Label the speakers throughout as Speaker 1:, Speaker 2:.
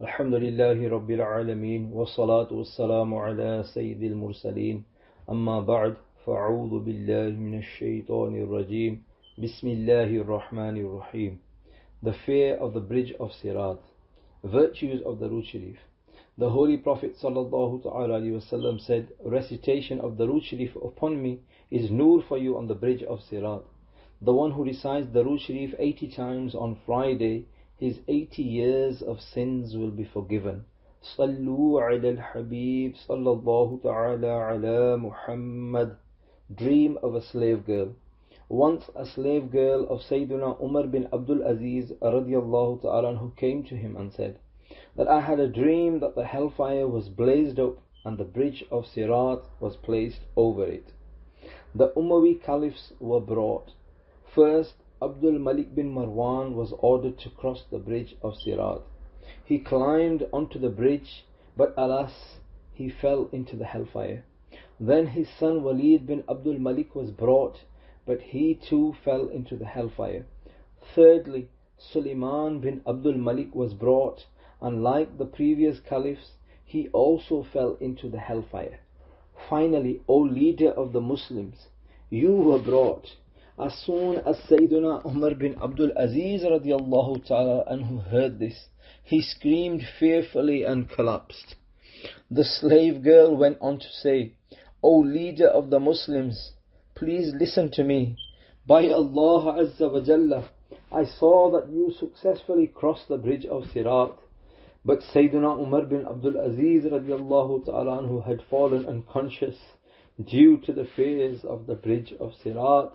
Speaker 1: Alhamdulillahi Rabbil Alameen Wassalatu wassalamu ala Sayyidil Mursaleen Amma ba'd Fa'udhu billahi minash shaitanir rajim Bismillahir Rahmanir Rahim. The fear of the bridge of Siraat. Virtues of the Rood Sharif. The Holy Prophet sallallahu ta'ala alayhi wasallam said, recitation of the Rood Sharif upon me is nur for you on the bridge of Siraat. The one who recites the Rood Sharif 80 times on Friday, his 80 years of sins will be forgiven. Sallu ala al-Habib sallallahu ta'ala ala Muhammad. Dream of a slave girl. Once a slave girl of Sayyidina Umar bin Abdul Aziz radiyallahu ta'ala anhu came to him and said that I had a dream that the hellfire was blazed up and the bridge of Siraat was placed over it. The Umayyi caliphs were brought. First, Abdul Malik bin Marwan was ordered to cross the bridge of Siraat. He climbed onto the bridge, but alas, he fell into the hellfire. Then his son Walid bin Abdul Malik was brought, but he too fell into the hellfire. Thirdly, Sulaiman bin Abdul Malik was brought, and like the previous caliphs, he also fell into the hellfire. Finally, O leader of the Muslims, you were brought. As soon as Sayyidina Umar bin Abdul Aziz radiyallahu ta'ala anhu heard this, he screamed fearfully and collapsed. The slave girl went on to say, O leader of the Muslims, please listen to me. By Allah Azza wa Jalla, I saw that you successfully crossed the bridge of Siraat. But Sayyidina Umar bin Abdul Aziz radiyallahu ta'ala anhu had fallen unconscious due to the fears of the bridge of Siraat,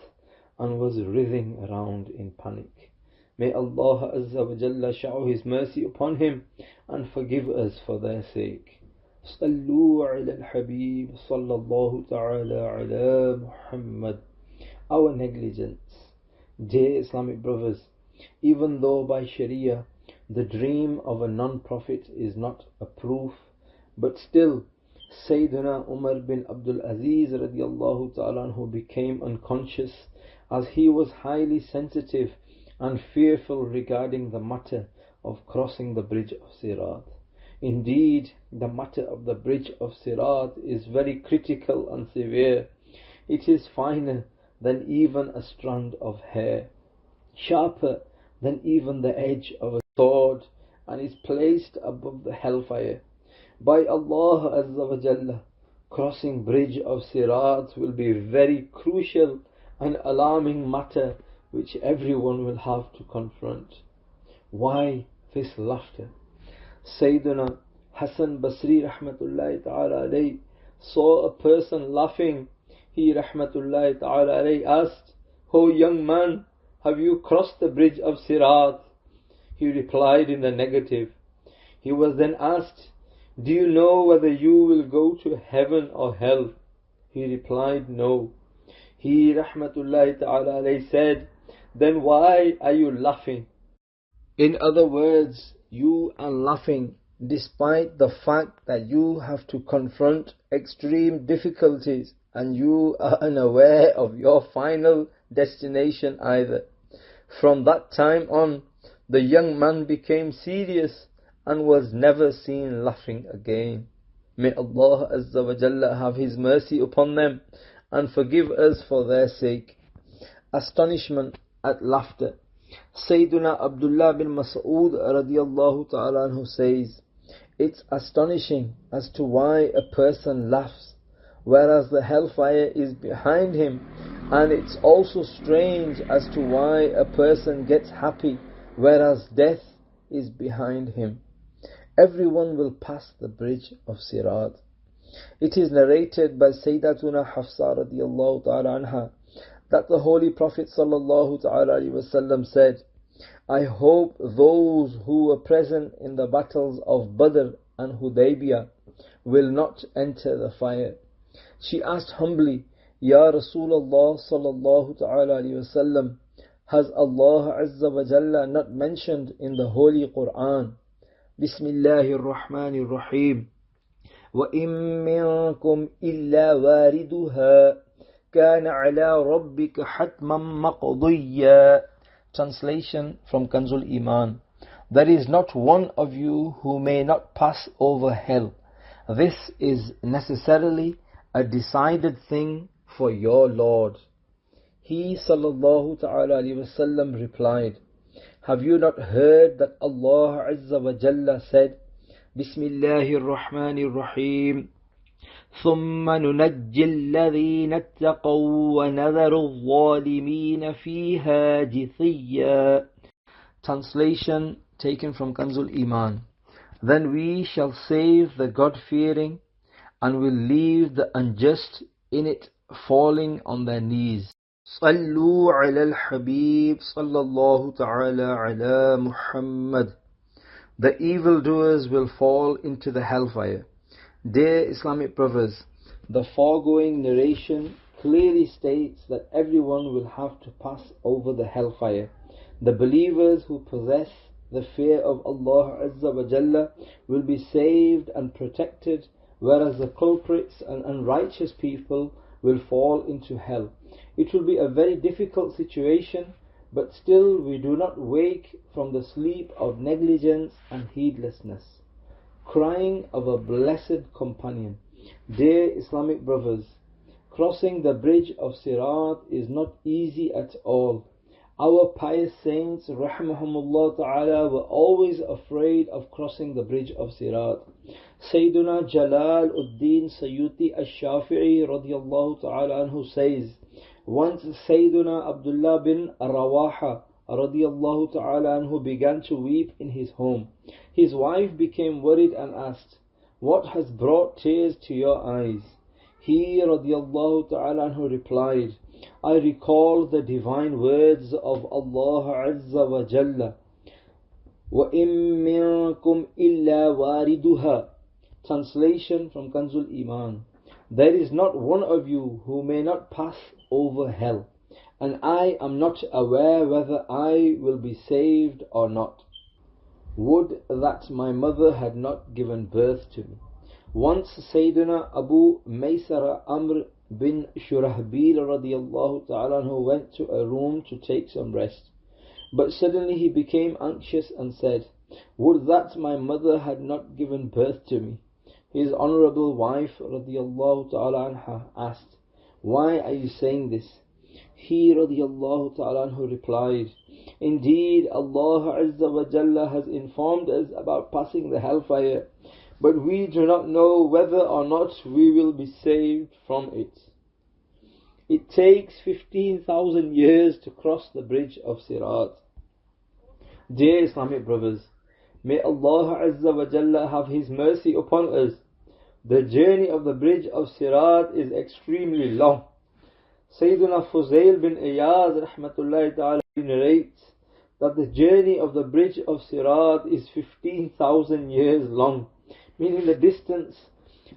Speaker 1: and was writhing around in panic. May Allah Azza wa Jalla shower His mercy upon him and forgive us for their sake. Sallu ala al-Habib sallallahu ta'ala ala Muhammad. Our negligence. Dear Islamic brothers, even though by Sharia the dream of a non-prophet is not a proof, but still Sayyidina Umar bin Abdul Aziz radiyallahu ta'ala anhu became unconscious, as he was highly sensitive and fearful regarding the matter of crossing the bridge of Siraat. Indeed, the matter of the bridge of Siraat is very critical and severe. It is finer than even a strand of hair, sharper than even the edge of a sword, and is placed above the hellfire. By Allah Azza wa Jalla, crossing bridge of Siraat will be very crucial and alarming matter which everyone will have to confront. Why this laughter? Sayyidina Hasan Basri rahmatullahi ta'ala alayhi saw a person laughing. He rahmatullahi ta'ala alayhi asked, "O young man, have you crossed the bridge of Siraat?" He replied in the negative. He was then asked, "Do you know whether you will go to heaven or hell?" He replied, "No." He rahmatullahi ta'ala alayhi said, "Then why are you laughing?" In other words, you are laughing despite the fact that you have to confront extreme difficulties and you are unaware of your final destination either. From that time on, the young man became serious and was never seen laughing again. May Allah Azza wa Jalla have His mercy upon them and forgive us for their sake. Astonishment at laughter. Sayyiduna Abdullah bin Mas'ud radiyallahu ta'ala anhu says, it's astonishing as to why a person laughs, whereas the hellfire is behind him, and it's also strange as to why a person gets happy, whereas death is behind him. Everyone will pass the bridge of Siraat. It is narrated by Sayyidatuna Hafsa radiyallahu ta'ala anha that the Holy Prophet sallallahu ta'ala alayhi wasallam said, I hope those who were present in the battles of Badr and Hudaybiyah will not enter the fire. She asked humbly, Ya Rasulullah sallallahu ta'ala alayhi wasallam, has Allah Azza wa Jalla not mentioned in the Holy Quran, Bismillahir Rahmanir Rahim, وَإِن مِّنكُمْ إِلَّا وَارِدُهَا كَانَ عَلَى رَبِّكَ حَتْمًا مَقْضِيًّا. Translation from Kanzul Iman. There is not one of you who may not pass over hell. This is necessarily a decided thing for your Lord. He sallallahu ta'ala alayhi wasallam replied, have you not heard that Allah Azza wa Jalla said, Bismillahir Rahmanir Rahim, ثُمَّ نُنَجِّي الَّذِينَ اتَّقَوْا وَنَذَرُ الظَّالِمِينَ فِيهَا جِثِيًّا. Translation taken from Kanzul Iman. Then we shall save the God-fearing and will leave the unjust in it falling on their knees. صلوا على الحبيب صلى الله تعالى على محمد. The evildoers will fall into the hellfire. Dear Islamic brothers, the foregoing narration clearly states that everyone will have to pass over the hellfire. The believers who possess the fear of Allah Azza wa Jalla will be saved and protected, whereas the culprits and unrighteous people will fall into hell. It will be a very difficult situation, but still we do not wake from the sleep of negligence and heedlessness. Crying of a blessed companion. Dear Islamic brothers, crossing the bridge of Siraat is not easy at all. Our pious saints, rahmahumullah ta'ala, were always afraid of crossing the bridge of Siraat. Sayyiduna Jalal Uddin Sayyuti Ash-Shafi'i radiyallahu ta'ala anhu says, once Sayyiduna Abdullah bin Rawaha radiyallahu ta'ala anhu began to weep in his home. His wife became worried and asked, what has brought tears to your eyes? He radiyallahu ta'ala anhu replied, I recall the divine words of Allah Azza wa Jalla, وَإِن مِّنكُمْ إِلَّا وَارِدُهَا. Translation from Kanzul Iman. There is not one of you who may not pass over hell, and I am not aware whether I will be saved or not. Would that my mother had not given birth to me. Once Sayyidina Abu Maysara Amr bin Shurahbil radiyallahu ta'ala anhu went to a room to take some rest. But suddenly he became anxious and said, would that my mother had not given birth to me. His honorable wife radiyallahu ta'ala anha asked, why are you saying this? He radiyallahu ta'ala anhu replied, indeed Allah Azza wa Jalla has informed us about passing the hellfire, but we do not know whether or not we will be saved from it. It takes 15,000 years to cross the bridge of Siraat. Dear Islamic brothers, may Allah Azza wa Jalla have His mercy upon us. The journey of the bridge of Siraat is extremely long. Sayyidina Fuzail bin Iyaz rahmatullahi ta'ala narrates that the journey of the bridge of Siraat is 15,000 years long, meaning the distance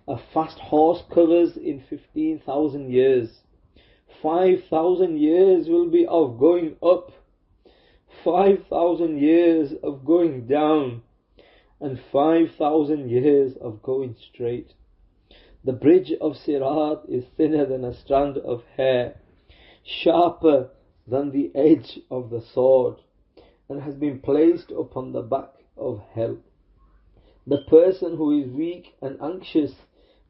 Speaker 1: a fast horse covers in 15,000 years. 5,000 years will be of going up, 5,000 years of going down, and 5,000 years of going straight. The bridge of Siraat is thinner than a strand of hair, sharper than the edge of the sword, and has been placed upon the back of hell. The person who is weak and anxious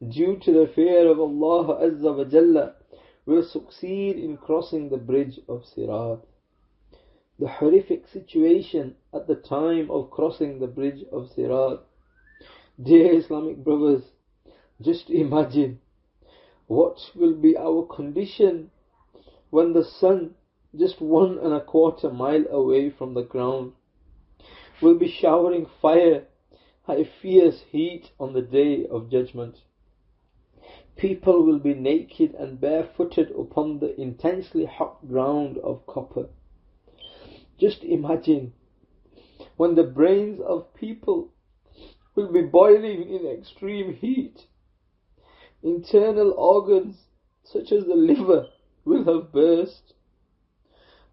Speaker 1: due to the fear of Allah Azza wa Jalla will succeed in crossing the bridge of Siraat. The horrific situation at the time of crossing the bridge of Siraat. Dear Islamic brothers, just imagine what will be our condition when the sun, just 1¼ mile away from the ground, will be showering fire at a fierce heat on the day of judgment. People will be naked and barefooted upon the intensely hot ground of copper. Just imagine when the brains of people will be boiling in extreme heat. Internal organs such as the liver will have burst.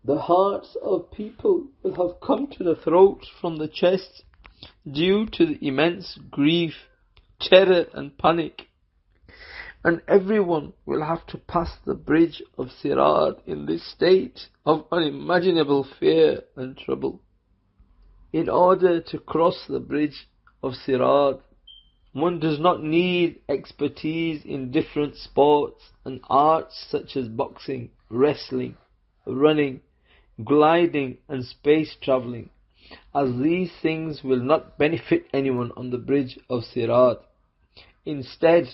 Speaker 1: The hearts of people will have come to the throat from the chest due to the immense grief, terror and panic. And everyone will have to pass the bridge of Siraat in this state of unimaginable fear and trouble. In order to cross the bridge of Siraat, one does not need expertise in different sports and arts such as boxing, wrestling, running, gliding and space travelling, as these things will not benefit anyone on the bridge of Siraat. Instead,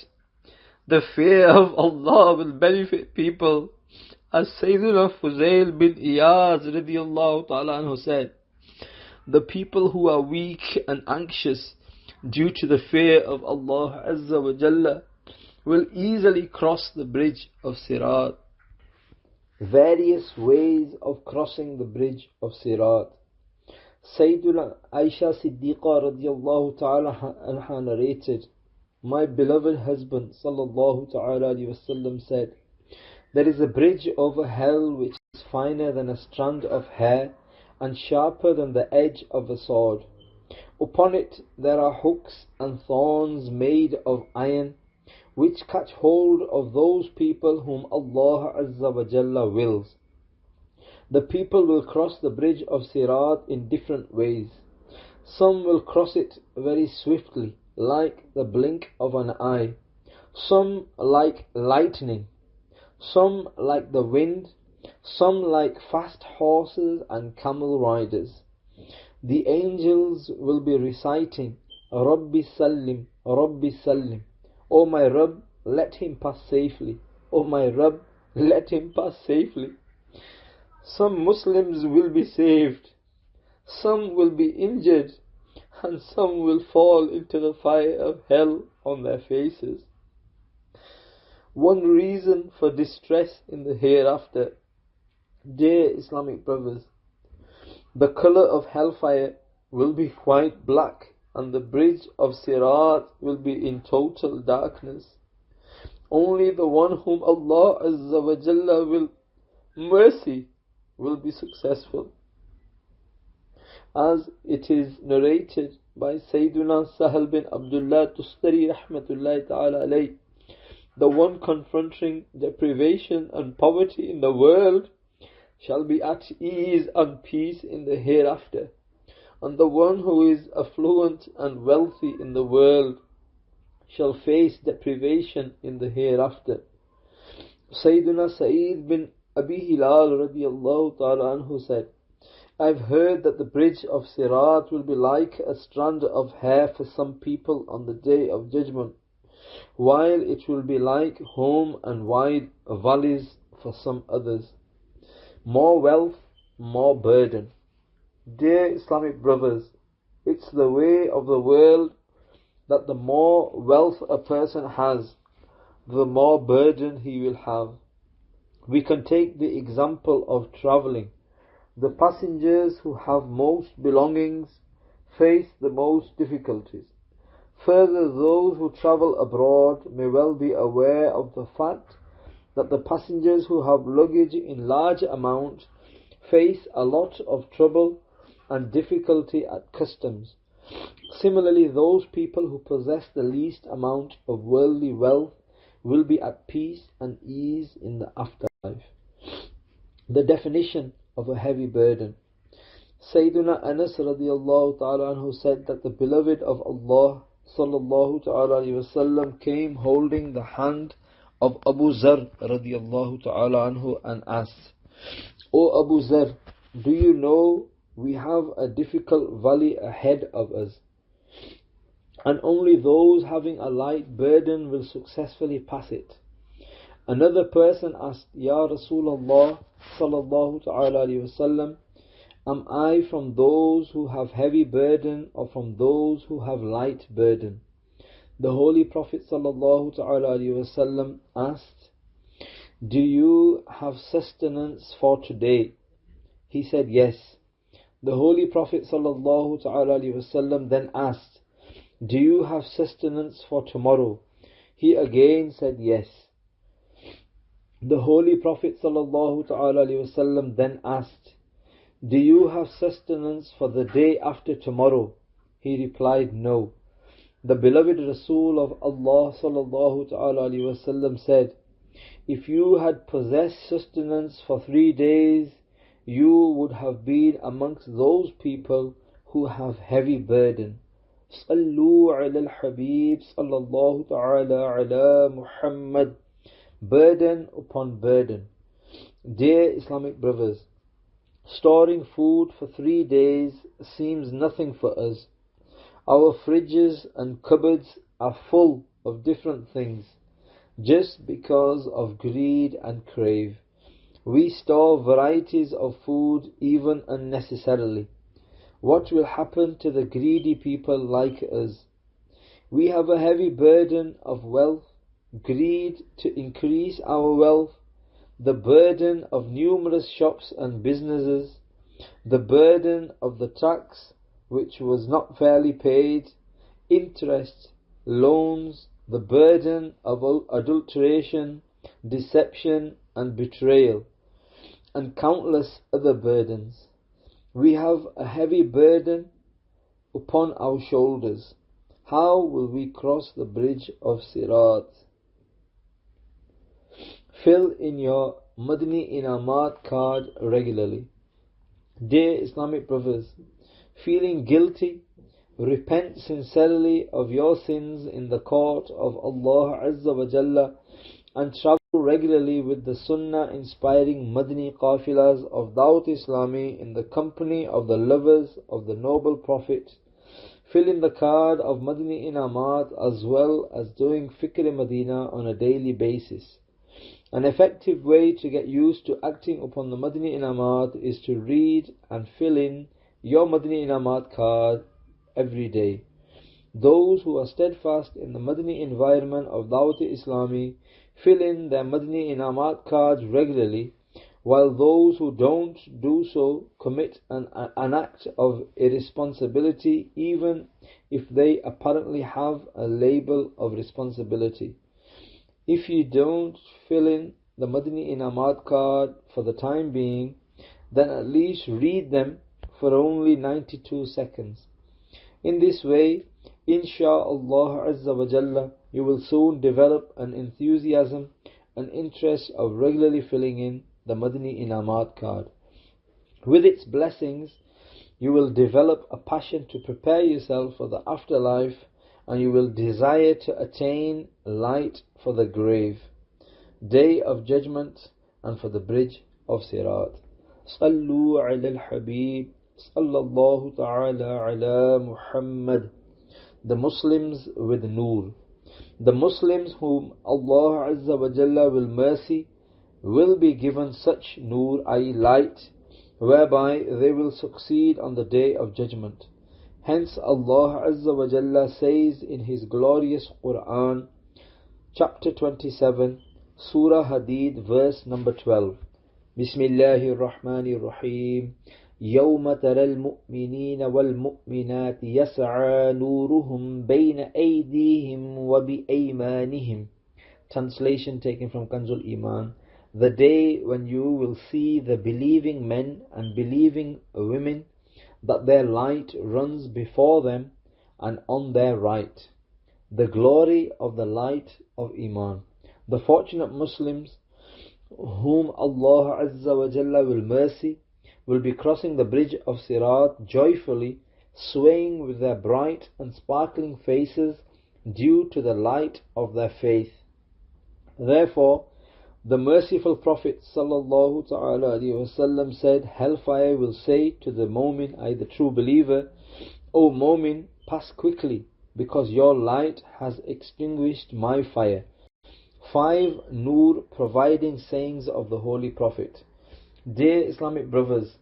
Speaker 1: the fear of Allah will benefit people, as Sayyidina Fuzail bin Iyaz radiyallahu ta'ala anhu said, the people who are weak and anxious due to the fear of Allah Azza wa Jalla will easily cross the bridge of Siraat. Various ways of crossing the bridge of Siraat. Sayyiduna Aisha Siddiqa radiyallahu ta'ala anha narrated, my beloved husband sallallahu ta'ala alayhi wasallam said, there is a bridge over hell which is finer than a strand of hair and sharper than the edge of a sword. Upon it there are hooks and thorns made of iron, which catch hold of those people whom Allah Azza wa Jalla wills. The people will cross the bridge of Siraat in different ways. Some will cross it very swiftly, like the blink of an eye. Some like lightning. Some like the wind. Some like fast horses and camel riders. The angels will be reciting, Rabbi Sallim, Rabbi Sallim. O my Rabb, let him pass safely. O my Rabb, let him pass safely. Some Muslims will be saved, some will be injured, and some will fall into the fire of hell on their faces. One reason for distress in the hereafter. Dear Islamic brothers, the colour of hellfire will be quite black, and the bridge of Siraat will be in total darkness. Only the one whom Allah Azza wa Jalla will mercy will be successful. As it is narrated by Sayyiduna Sahal bin Abdullah Tustari rahmatullahi ta'ala alayh, the one confronting deprivation and poverty in the world shall be at ease and peace in the hereafter, and the one who is affluent and wealthy in the world shall face deprivation in the hereafter. Sayyiduna Sa'id bin Abi Hilal radiyallahu ta'ala anhu said, I've heard that the bridge of Siraat will be like a strand of hair for some people on the day of judgment, while it will be like home and wide valleys for some others. More wealth, more burden. Dear Islamic brothers, it's the way of the world that the more wealth a person has, the more burden he will have. We can take the example of travelling. The passengers who have most belongings face the most difficulties. Further, those who travel abroad may well be aware of the fact that the passengers who have luggage in large amount face a lot of trouble and difficulty at customs. Similarly, those people who possess the least amount of worldly wealth will be at peace and ease in the afterlife. The definition of a heavy burden. Sayyiduna Anas radiyallahu ta'ala anhu said that the beloved of Allah sallallahu ta'ala alayhi wasallam came holding the hand of Abu Zar radiyallahu ta'ala anhu and asked, O Abu Zar, do you know we have a difficult valley ahead of us, and only those having a light burden will successfully pass it? Another person asked, Ya Rasulullah sallallahu ta'ala alayhi wasallam, am I from those who have heavy burden or from those who have light burden? The Holy Prophet sallallahu ta'ala alayhi wasallam asked, do you have sustenance for today? He said, yes. The Holy Prophet sallallahu ta'ala alayhi wasallam then asked, do you have sustenance for tomorrow? He again said, yes. The Holy Prophet sallallahu ta'ala alayhi wasallam then asked, do you have sustenance for the day after tomorrow? He replied, no. The beloved Rasul of Allah sallallahu ta'ala alayhi wasallam said, if you had possessed sustenance for 3 days, you would have been amongst those people who have heavy burden. Sallu ala al-Habib sallallahu ta'ala ala Muhammad. Burden upon burden. Dear Islamic brothers, storing food for 3 days seems nothing for us. Our fridges and cupboards are full of different things, just because of greed and crave. We store varieties of food even unnecessarily. What will happen to the greedy people like us? We have a heavy burden of wealth, greed to increase our wealth, the burden of numerous shops and businesses, the burden of the tax which was not fairly paid, interest, loans, the burden of adulteration, deception and betrayal, and countless other burdens. We have a heavy burden upon our shoulders. How will we cross the bridge of Siraat? Fill in your Madani Inamat card regularly. Dear Islamic brothers, feeling guilty, repent sincerely of your sins in the court of Allah Azza wa Jalla and travel regularly with the Sunnah inspiring Madani Qafilas of Dawateislami in the company of the lovers of the noble Prophet. Fill in the card of Madani Inamat as well as doing Fikr Madina on a daily basis. An effective way to get used to acting upon the Madani Inamat is to read and fill in your Madani Inamat card every day. Those who are steadfast in the Madani environment of Dawat-e-Islami fill in their Madani Inamat cards regularly, while those who don't do so commit an act of irresponsibility even if they apparently have a label of responsibility. If you don't fill in the Madani Inamat card for the time being, then at least read them for only 92 seconds. In this way, Insha'Allah Azza wa Jalla, you will soon develop an enthusiasm and interest of regularly filling in the Madani Inamat card. With its blessings, you will develop a passion to prepare yourself for the afterlife, and you will desire to attain light for the grave, day of judgment, and for the bridge of Siraat. Sallu ala al-Habib sallallahu ta'ala ala Muhammad. The Muslims with Noor. The Muslims whom Allah Azza wa Jalla will mercy will be given such Noor, i.e. light, whereby they will succeed on the day of judgment. Hence Allah Azza wa Jalla says in His glorious Quran, chapter 27, Surah Hadid, verse number 12. Bismillahir Rahmanir Rahim. يوم ترى المؤمنين والمؤمنات يسعى نورهم بين أيديهم وبأيمانهم. Translation taken from Kanzul Iman. The day when you will see the believing men and believing women, that their light runs before them and on their right. The glory of the light of Iman. The fortunate Muslims whom Allah Azza wa Jalla will mercy will be crossing the bridge of Siraat joyfully, swaying with their bright and sparkling faces due to the light of their faith. Therefore, the merciful Prophet sallallahu ta'ala alaihi wasallam said, Hellfire will say to the Mu'min, i.e. the true believer, O Mu'min, pass quickly, because your light has extinguished my fire. 5 Noor providing sayings of the Holy Prophet. Dear Islamic brothers,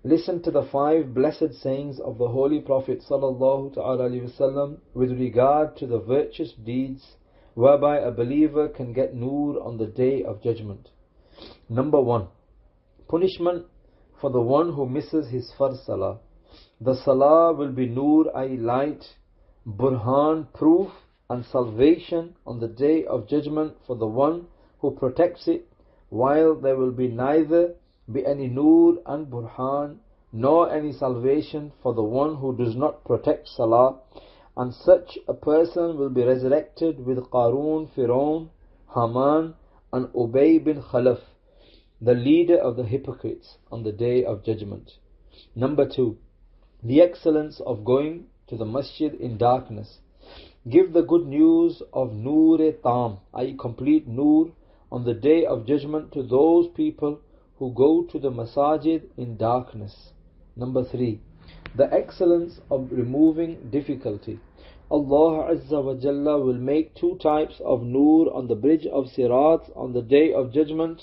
Speaker 1: listen to the 5 blessed sayings of the Holy Prophet sallallahu ta'ala alaihi wasallam with regard to the virtuous deeds whereby a believer can get Noor on the day of judgment. Number 1. Punishment for the one who misses his Farz Salah. The Salah will be Noor, i.e. light, Burhan, proof, and salvation on the day of judgment for the one who protects it, while there will be neither be any Noor and Burhan, nor any salvation for the one who does not protect Salah. And such a person will be resurrected with Qarun, Firaun, Haman, and Ubay bin Khalaf, the leader of the hypocrites, on the day of judgment. Number 2. The excellence of going to the masjid in darkness. Give the good news of Nur-e-Tam, i.e. complete Nur, on the day of judgment to those people who go to the masajid in darkness. Number 3. The excellence of removing difficulty. Allah Azza wa Jalla will make 2 types of Nur on the bridge of Siraat on the day of judgment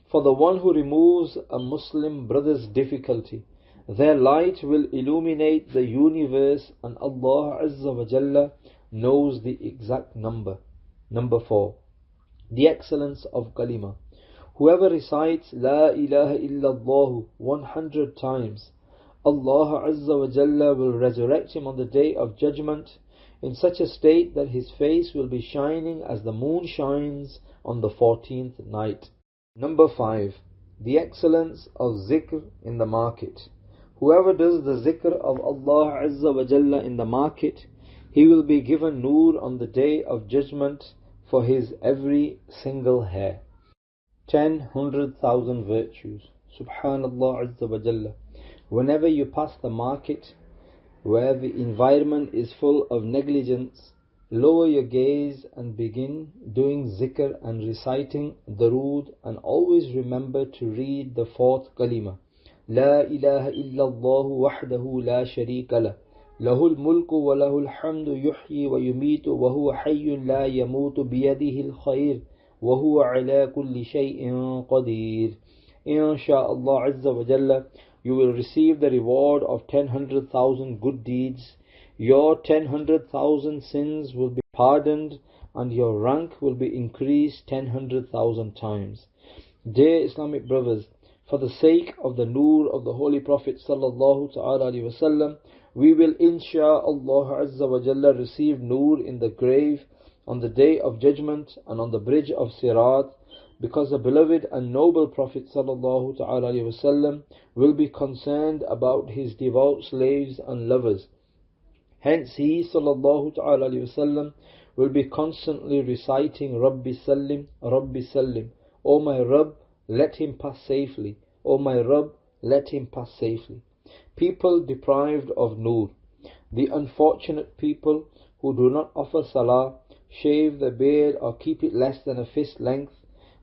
Speaker 1: for the one who removes a Muslim brother's difficulty. Their light will illuminate the universe, and Allah Azza wa Jalla knows the exact number. Number 4. The excellence of kalima. Whoever recites La ilaha illallah 100 times, Allah Azza wa Jalla will resurrect him on the day of judgment in such a state that his face will be shining as the moon shines on the 14th night. Number 5. The excellence of zikr in the market. Whoever does the zikr of Allah Azza wa Jalla in the market, he will be given Nur on the day of judgment for his every single hair. 10 100,000 virtues. Subhanallah Azza wa Jalla. Whenever you pass the market where the environment is full of negligence, lower your gaze and begin doing zikr and reciting darood, and always remember to read the 4th kalima. La ilaha illallah wahdahu la sharika lah. Lahul mulku wa lahul hamdu yuhyi wa yumitu wa huwa hayyun la yamutu biyadihi al-khayr wa huwa ala kulli shay'in qadir. Insha'Allah Azza wa Jalla, you will receive the reward of 100,000 good deeds. Your 100,000 sins will be pardoned, and your rank will be increased 100,000 times. Dear Islamic brothers, for the sake of the Nur of the Holy Prophet sallallahu ta'ala alaihi wasallam, we will insha'Allah Azza wa Jalla receive Nur in the grave on the day of judgment and on the bridge of Siraat, because the beloved and noble Prophet sallallahu ta'ala alaihi wasallam will be concerned about his devout slaves and lovers. Hence he sallallahu ta'ala alaihi wasallam will be constantly reciting Rabbi Sallim, Rabbi Sallim. O my Rabb, let him pass safely. O my Rabb, let him pass safely. People deprived of Nur. The unfortunate people who do not offer salah, shave their beard or keep it less than a fist length,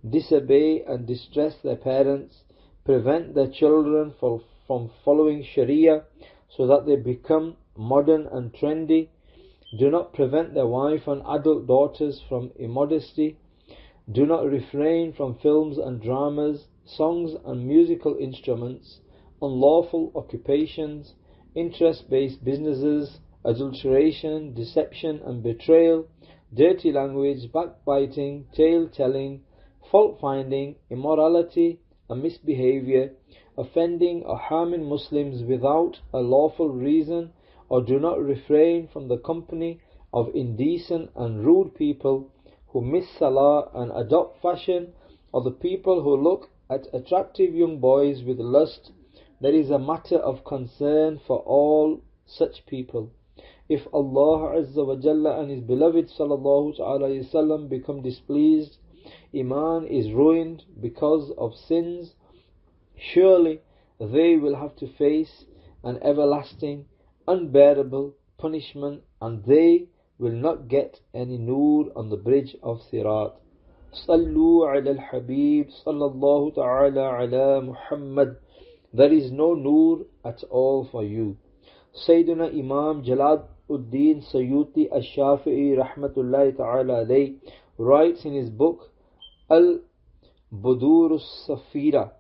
Speaker 1: disobey and distress their parents, prevent their children from following Sharia so that they become modern and trendy, do not prevent their wife and adult daughters from immodesty, do not refrain from films and dramas, songs and musical instruments, unlawful occupations, interest-based businesses, adulteration, deception and betrayal, dirty language, backbiting, tale-telling, fault-finding, immorality and misbehavior, offending or harming Muslims without a lawful reason, or do not refrain from the company of indecent and rude people who miss salah and adopt fashion, or the people who look at attractive young boys with lust. There is a matter of concern for all such people. If Allah Azza wa Jalla and His beloved sallallahu ta'ala alayhi wasallam become displeased, Iman is ruined because of sins, surely they will have to face an everlasting, unbearable punishment, and they will not get any Nur on the bridge of Siraat. Sallu ala al-Habib sallallahu ta'ala ala Muhammad. There is no Nur at all for you. Sayyidina Imam Jalaluddin Sayyuti Ash-Shafi'i rahmatullahi ta'ala alayhi writes in his book Al-Budur Safira,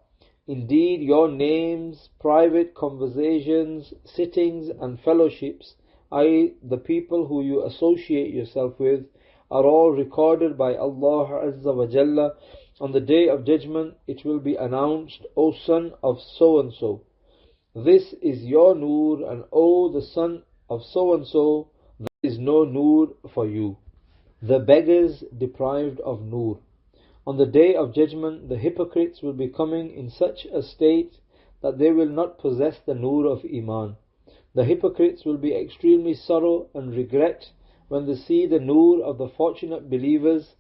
Speaker 1: indeed your names, private conversations, sittings and fellowships, i.e. the people who you associate yourself with, are all recorded by Allah Azza wa Jalla. On the day of judgment it will be announced, O son of so-and-so, this is your Nur, and O the son of so-and-so, there is no Nur for you. The beggars deprived of Nur. On the day of judgment the hypocrites will be coming in such a state that they will not possess the Nur of Iman. The hypocrites will be extremely sorrow and regret when they see the Nur of the fortunate believers,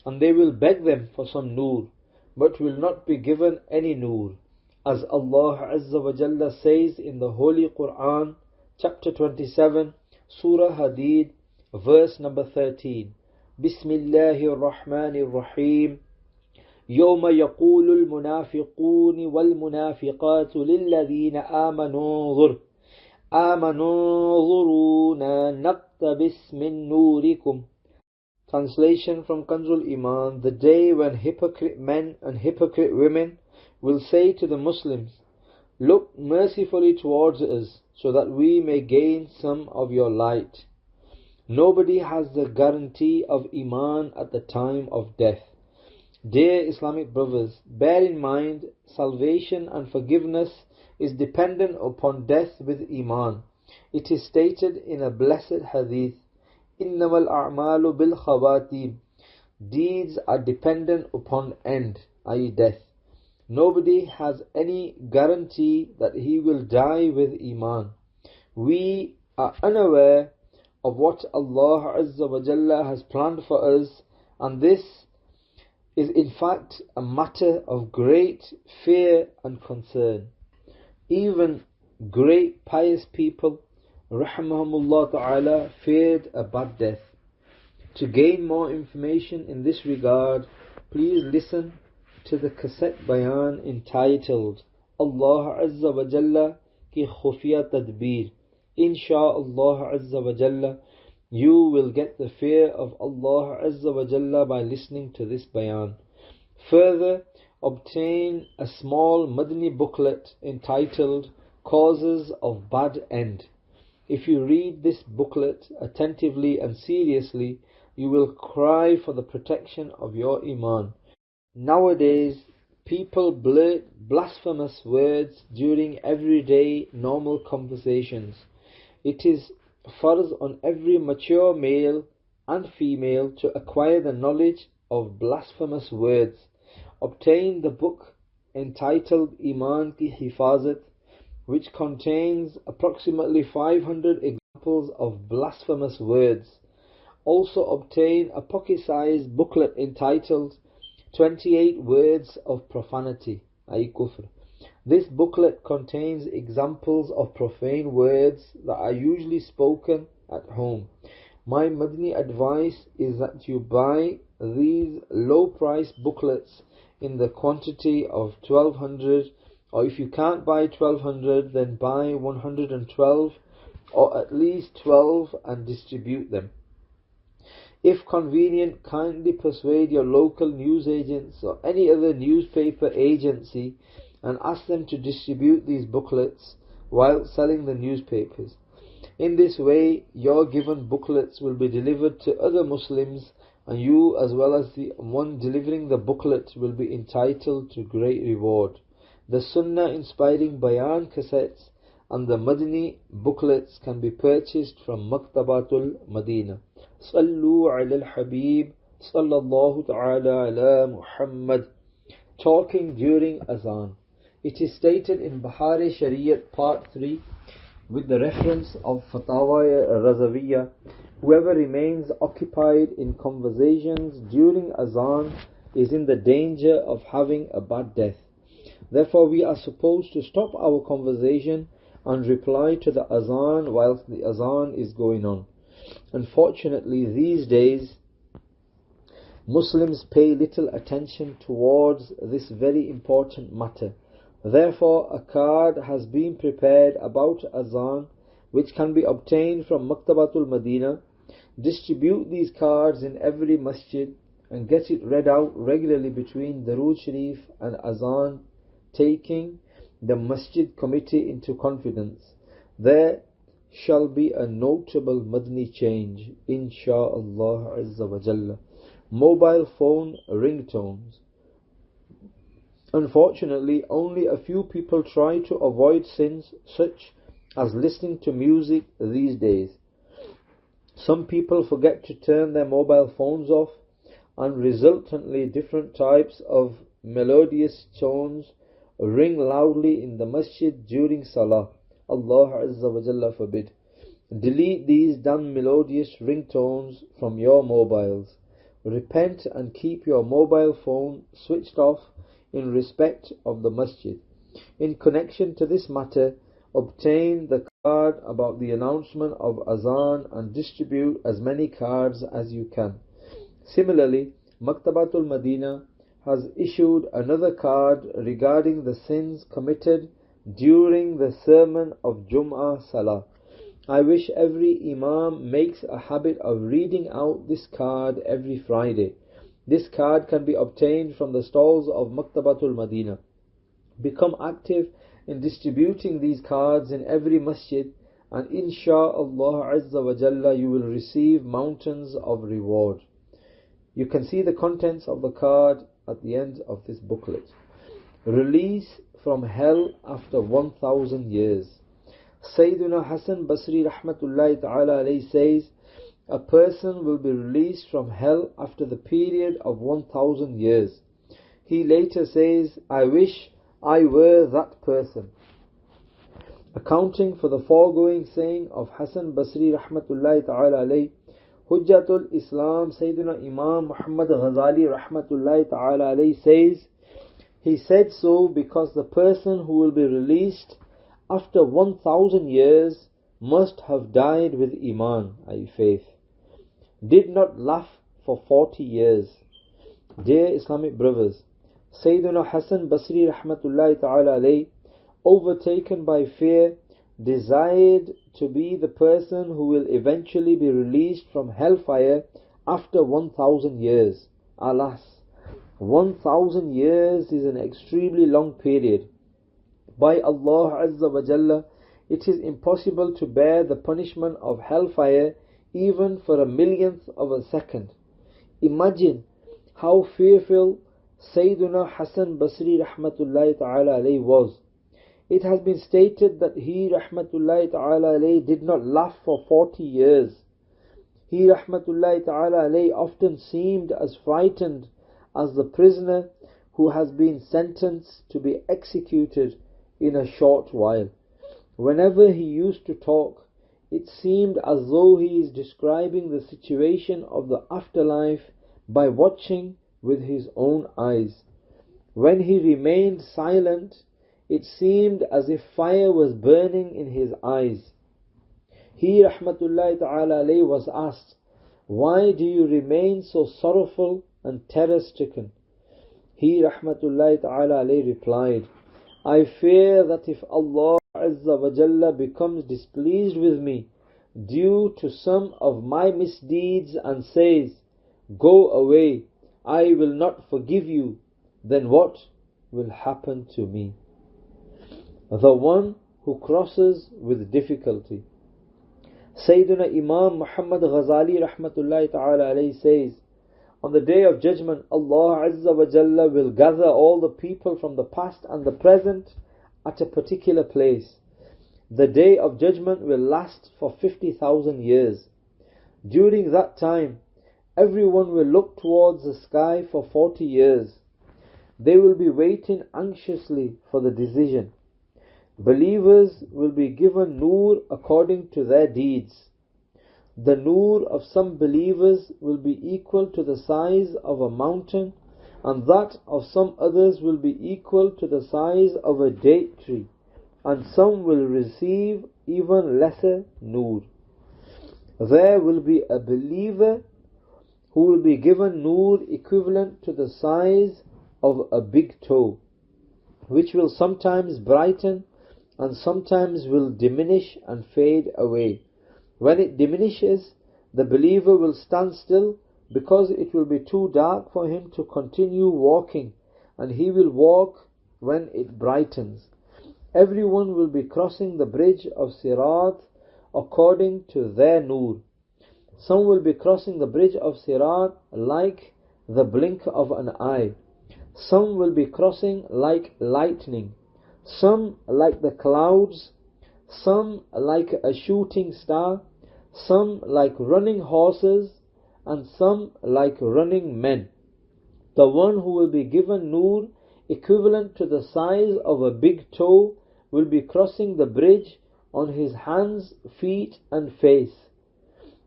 Speaker 1: and they will beg them for some Nur, but will not be given any Nur. As Allah Azza wa Jalla says in the Holy Quran, Chapter 27, Surah Hadid, verse number 13. Bismillahir Rahmanir Rahim. يوم يقول المنافقون والمنافقات للذين آمنوا انظرونا نقتبس من نوركم. Translation from Kanzul Iman. The day when hypocrite men and hypocrite women will say to the Muslims, look mercifully towards us, so that we may gain some of your light. Nobody has the guarantee of Iman at the time of death. Dear Islamic brothers, bear in mind, salvation and forgiveness is dependent upon death with Iman. It is stated in a blessed hadith, إِنَّمَا الْأَعْمَالُ بِالْخَوَاتِيمِ. Deeds are dependent upon end, i.e. death. Nobody has any guarantee that he will die with Iman. We are unaware of what Allah Azza wa Jalla has planned for us, and this is in fact a matter of great fear and concern. Even great pious people, rahimahumullah ta'ala, feared a bad death. To gain more information in this regard, please listen to the cassette bayan entitled Allah Azza wa Jalla ki khufiya tadbir. Insha'Allah Azza wa Jalla, you will get the fear of Allah Azza wa Jalla by listening to this bayan. Further, obtain a small Madani booklet entitled Causes of Bad End. If you read this booklet attentively and seriously, you will cry for the protection of your Iman. Nowadays, people blurt blasphemous words during everyday normal conversations. It is farz on every mature male and female to acquire the knowledge of blasphemous words. Obtain the book entitled Iman ki Hifazat, which contains approximately 500 examples of blasphemous words. Also obtain a pocket-sized booklet entitled 28 Words of Profanity, i.e. Kufr. This booklet contains examples of profane words that are usually spoken at home. My Madani advice is that you buy these low-priced booklets in the quantity of 1200, or if you can't buy 1200, then buy 112, or at least 12, and distribute them. If convenient, kindly persuade your local newsagents or any other newspaper agency and ask them to distribute these booklets while selling the newspapers. In this way, your given booklets will be delivered to other Muslims, and you, as well as the one delivering the booklet, will be entitled to great reward. The Sunnah inspiring Bayan cassettes and the Madani booklets can be purchased from Maktabatul Madina. Sallu ala al-Habib, sallallahu ta'ala ala Muhammad. Talking during Azan. It is stated in Bahari Shariat Part 3 with the reference of Fatawa RAZVI, whoever remains occupied in conversations during Azan is in the danger of having a bad death. Therefore, we are supposed to stop our conversation and reply to the Azan whilst the Azan is going on. Unfortunately, these days, Muslims pay little attention towards this very important matter. Therefore, a card has been prepared about Azan, which can be obtained from Maktabatul Madina. Distribute these cards in every masjid and get it read out regularly between Darood Sharif and Azan, taking the masjid committee into confidence. There shall be a notable Madani change, insha'Allah Azza wa Jalla. Mobile phone ringtones. Unfortunately, only a few people try to avoid sins such as listening to music these days. Some people forget to turn their mobile phones off, and resultantly different types of melodious tones ring loudly in the masjid during Salah. Allah Azza wa Jalla forbid. Delete these damn melodious ringtones from your mobiles. Repent and keep your mobile phone switched off in respect of the masjid. In connection to this matter, obtain the about the announcement of Azan and distribute as many cards as you can. Similarly, Maktabatul Madinah has issued another card regarding the sins committed during the sermon of Jum'ah Salah. I wish every Imam makes a habit of reading out this card every Friday. This card can be obtained from the stalls of Maktabatul Madinah. Become active in distributing these cards in every masjid, and insha'Allah Azza wa Jalla you will receive mountains of reward. You can see the contents of the card at the end of this booklet. Release from hell after 1,000 years. Sayyiduna Hasan Basri Rahmatullahi Ta'ala alayhi says, a person will be released from hell after the period of 1,000 years. He later says, I wish I were that person. Accounting for the foregoing saying of Hasan Basri Rahmatullahi Ta'ala alayhi, Hujjatul Islam Sayyidina Imam Muhammad Ghazali Rahmatullahi Ta'ala alayhi says, he said so because the person who will be released after 1,000 years must have died with Iman, i.e. faith. Did not laugh for 40 years. Dear Islamic brothers, Sayyiduna Hasan Basri Rahmatullahi Ta'ala alayhi, overtaken by fear, desired to be the person who will eventually be released from hellfire after 1,000 years. Alas, 1,000 years is an extremely long period. By Allah Azza wa Jalla, it is impossible to bear the punishment of hellfire even for a millionth of a second. Imagine how fearful Sayyiduna Hasan Basri Rahmatullahi Ta'ala alayhi was. It has been stated that he Rahmatullahi Ta'ala alayhi did not laugh for 40 years. He Rahmatullahi Ta'ala alayhi often seemed as frightened as the prisoner who has been sentenced to be executed in a short while. Whenever he used to talk, it seemed as though he is describing the situation of the afterlife by watching with his own eyes. When he remained silent, it seemed as if fire was burning in his eyes. He Rahmatullahi Ta'ala alayhi was asked, why do you remain so sorrowful and terror-stricken? He Rahmatullahi Ta'ala alayhi replied, I fear that if Allah Azza wa Jalla becomes displeased with me due to some of my misdeeds and says, go away, I will not forgive you, then what will happen to me? The one who crosses with difficulty. Sayyiduna Imam Muhammad Ghazali Rahmatullahi Ta'ala alayhi says, on the day of judgment, Allah Azza wa Jalla will gather all the people from the past and the present at a particular place. The day of judgment will last for 50,000 years. During that time, everyone will look towards the sky for 40 years. They will be waiting anxiously for the decision. Believers will be given nur according to their deeds. The nur of some believers will be equal to the size of a mountain, and that of some others will be equal to the size of a date tree, and some will receive even lesser nur. There will be a believer who will be given nur equivalent to the size of a big toe, which will sometimes brighten and sometimes will diminish and fade away. When it diminishes, the believer will stand still because it will be too dark for him to continue walking, and he will walk when it brightens. Everyone will be crossing the bridge of Siraat according to their nur. Some will be crossing the bridge of Siraat like the blink of an eye. Some will be crossing like lightning. Some like the clouds. Some like a shooting star. Some like running horses. And some like running men. The one who will be given nur equivalent to the size of a big toe will be crossing the bridge on his hands, feet and face.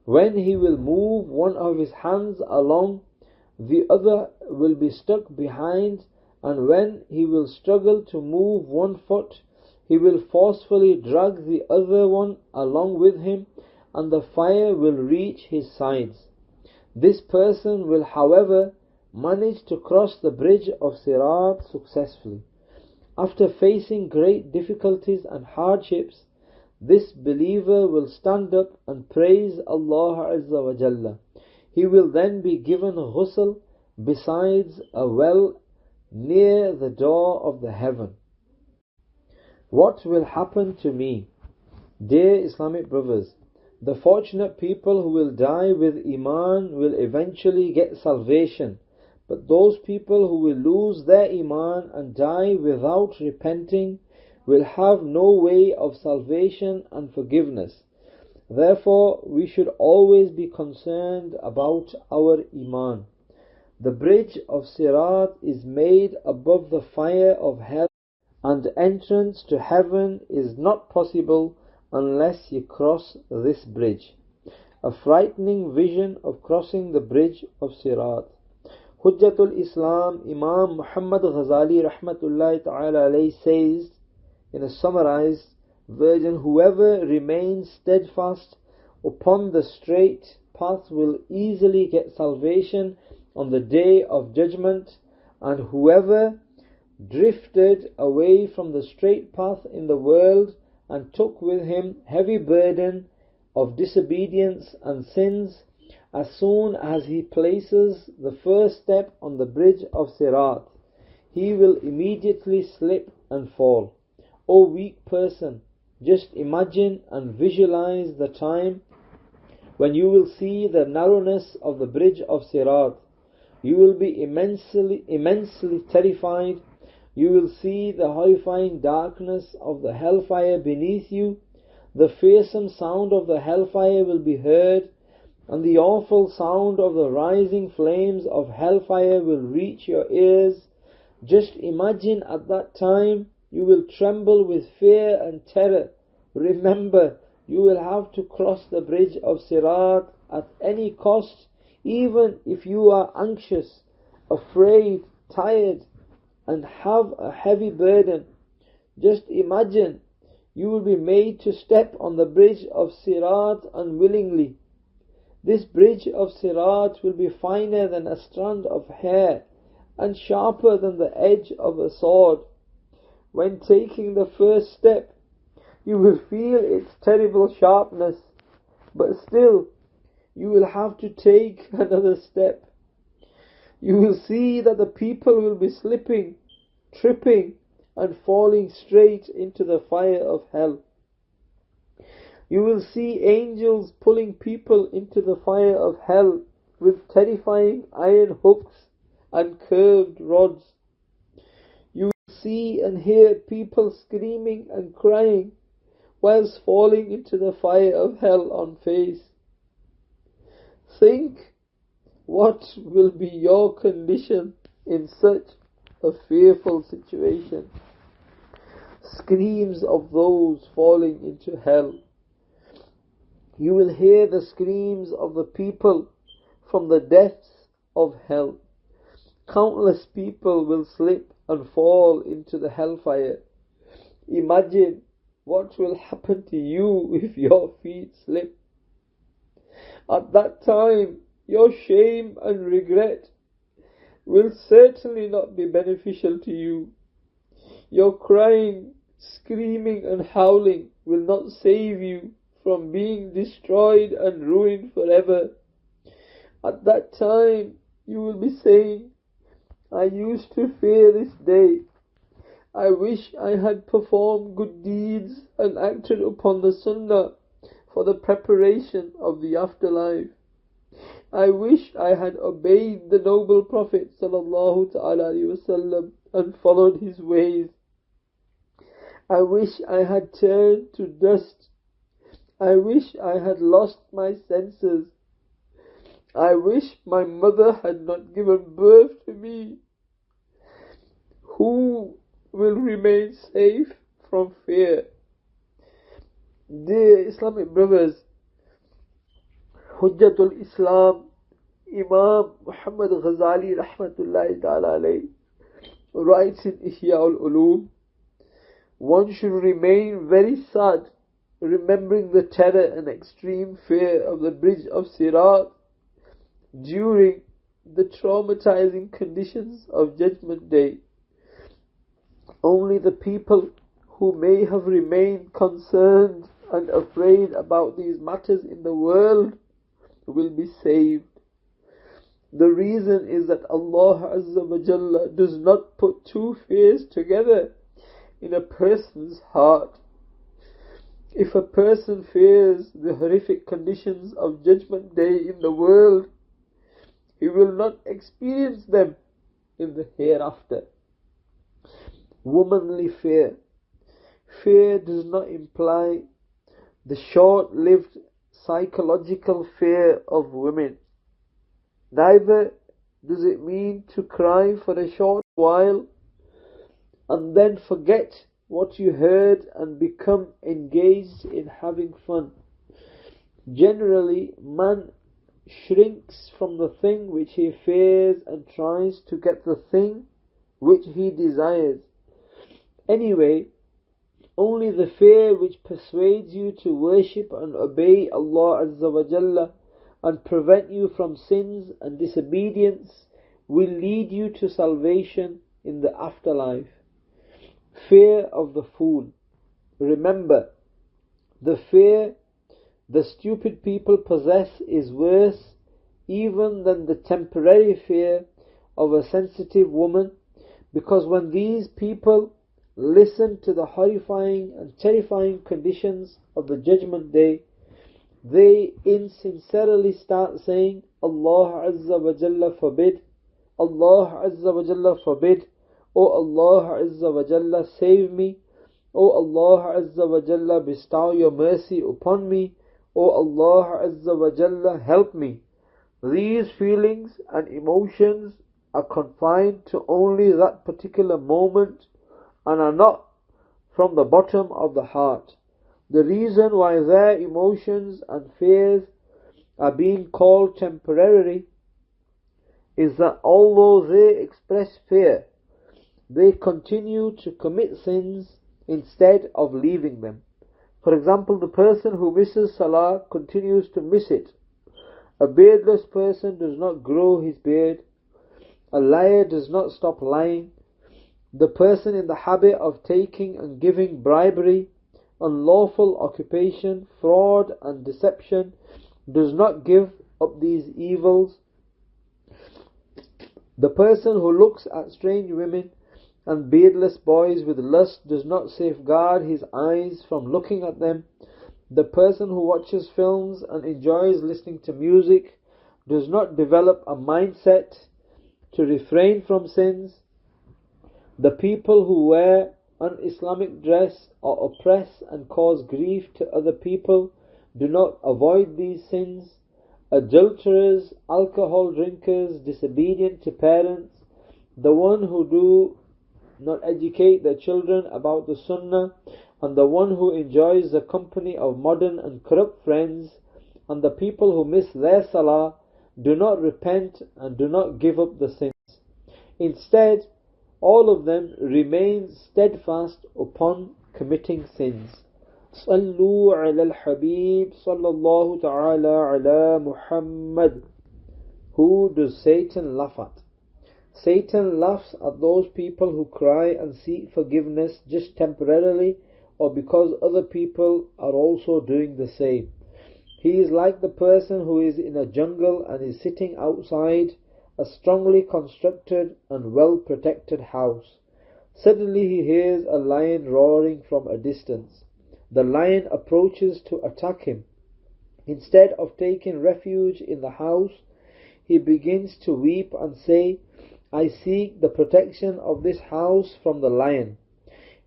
Speaker 1: When he will move one of his hands along, the other will be stuck behind, and when he will struggle to move one foot, he will forcefully drag the other one along with him, and the fire will reach his sides. This person will, however, manage to cross the bridge of Siraat successfully. After facing great difficulties and hardships, this believer will stand up and praise Allah Azza wa Jalla. He will then be given ghusl besides a well near the door of the heaven. What will happen to me? Dear Islamic brothers, the fortunate people who will die with Iman will eventually get salvation, but those people who will lose their Iman and die without repenting will have no way of salvation and forgiveness. Therefore, we should always be concerned about our Iman. The bridge of Siraat is made above the fire of hell, and entrance to heaven is not possible unless you cross this bridge. A frightening vision of crossing the bridge of Siraat. Hujjatul Islam Imam Muhammad Ghazali Rahmatullahi Ta'ala alayhi says in a summarized version, whoever remains steadfast upon the straight path will easily get salvation on the day of judgment, and whoever drifted away from the straight path in the world and took with him heavy burden of disobedience and sins, as soon as he places the first step on the bridge of Siraat, he will immediately slip and fall. O weak person, just imagine and visualize the time when you will see the narrowness of the bridge of Siraat. You will be immensely terrified. You will see the horrifying darkness of the hellfire beneath you. The fearsome sound of the hellfire will be heard, and the awful sound of the rising flames of hellfire will reach your ears. Just imagine at that time you will tremble with fear and terror. Remember, you will have to cross the bridge of Siraat at any cost, even if you are anxious, afraid, tired, and have a heavy burden. Just imagine you will be made to step on the bridge of Siraat unwillingly. This bridge of Siraat will be finer than a strand of hair and sharper than the edge of a sword. When taking the first step, you will feel its terrible sharpness, but still you will have to take another step. You will see that the people will be slipping, tripping, and falling straight into the fire of hell. You will see angels pulling people into the fire of hell with terrifying iron hooks and curved rods. You will see and hear people screaming and crying whilst falling into the fire of hell on face. Think what will be your condition in such a fearful situation. Screams of those falling into hell. You will hear the screams of the people from the depths of hell. Countless people will slip and fall into the hellfire. Imagine what will happen to you if your feet slip. At that time, your shame and regret will certainly not be beneficial to you. Your crying, screaming and howling will not save you from being destroyed and ruined forever. At that time, you will be saying, I used to fear this day. I wish I had performed good deeds and acted upon the Sunnah for the preparation of the afterlife. I wish I had obeyed the noble Prophet sallallahu ta'ala alayhi wasallam and followed his ways. I wish I had turned to dust. I wish I had lost my senses. I wish my mother had not given birth to me. Who will remain safe from fear? Dear Islamic brothers, Hujjatul Islam Imam Muhammad Ghazali Rahmatullahi Ta'ala alayhi writes in Ihya al-Ulum,
Speaker 2: one should remain very sad, remembering the terror and extreme fear of the bridge of Siraat during the traumatizing conditions of Judgment Day. Only the people who may have remained concerned and afraid about these matters in the world will be saved. The reason is that Allah Azza wa Jalla does not put two fears together in a person's heart. If a person fears the horrific conditions of Judgment Day in the world, he will not experience them in the hereafter. Womanly fear. Fear does not imply the short-lived psychological fear of women. Neither does it mean to cry for a short while and then forget what you heard and become engaged in having fun. Generally, man shrinks from the thing which he fears and tries to get the thing which he desires. Anyway, only the fear which persuades you to worship and obey Allah Azza wa Jalla and prevent you from sins and disobedience will lead you to salvation in the afterlife. Fear of the fool. Remember, the fear the stupid people possess is worse even than the temporary fear of a sensitive woman, because when these people listen to the horrifying and terrifying conditions of the Judgment Day, they insincerely start saying, Allah Azza wa Jalla forbid, Allah Azza wa Jalla forbid, O Allah Azza wa Jalla save me, O Allah Azza wa Jalla bestow your mercy upon me, O Allah Azza wa Jalla help me. These feelings and emotions are confined to only that particular moment and are not from the bottom of the heart. The reason why their emotions and fears are being called temporary is that although they express fear, they continue to commit sins instead of leaving them. For example, the person who misses Salah continues to miss it. A beardless person does not grow his beard. A liar does not stop lying. The person in the habit of taking and giving bribery, unlawful occupation, fraud and deception does not give up these evils. The person who looks at strange women and beardless boys with lust does not safeguard his eyes from looking at them. The person who watches films and enjoys listening to music does not develop a mindset to refrain from sins. The people who wear un-Islamic dress or oppress and cause grief to other people do not avoid these sins. Adulterers, alcohol drinkers, disobedient to parents, the one who do not educate their children about the Sunnah, and the one who enjoys the company of modern and corrupt friends, and the people who miss their Salah do not repent and do not give up the sins. Instead, all of them remain steadfast upon committing sins. Sallu ala al-Habib sallallahu ta'ala ala Muhammad. Who does Satan laugh at? Satan laughs at those people who cry and seek forgiveness just temporarily or because other people are also doing the same. He is like the person who is in a jungle and is sitting outside a strongly constructed and well protected house. Suddenly he hears a lion roaring from a distance. The lion approaches to attack him. Instead of taking refuge in the house, he begins to weep and say, I seek the protection of this house from the lion.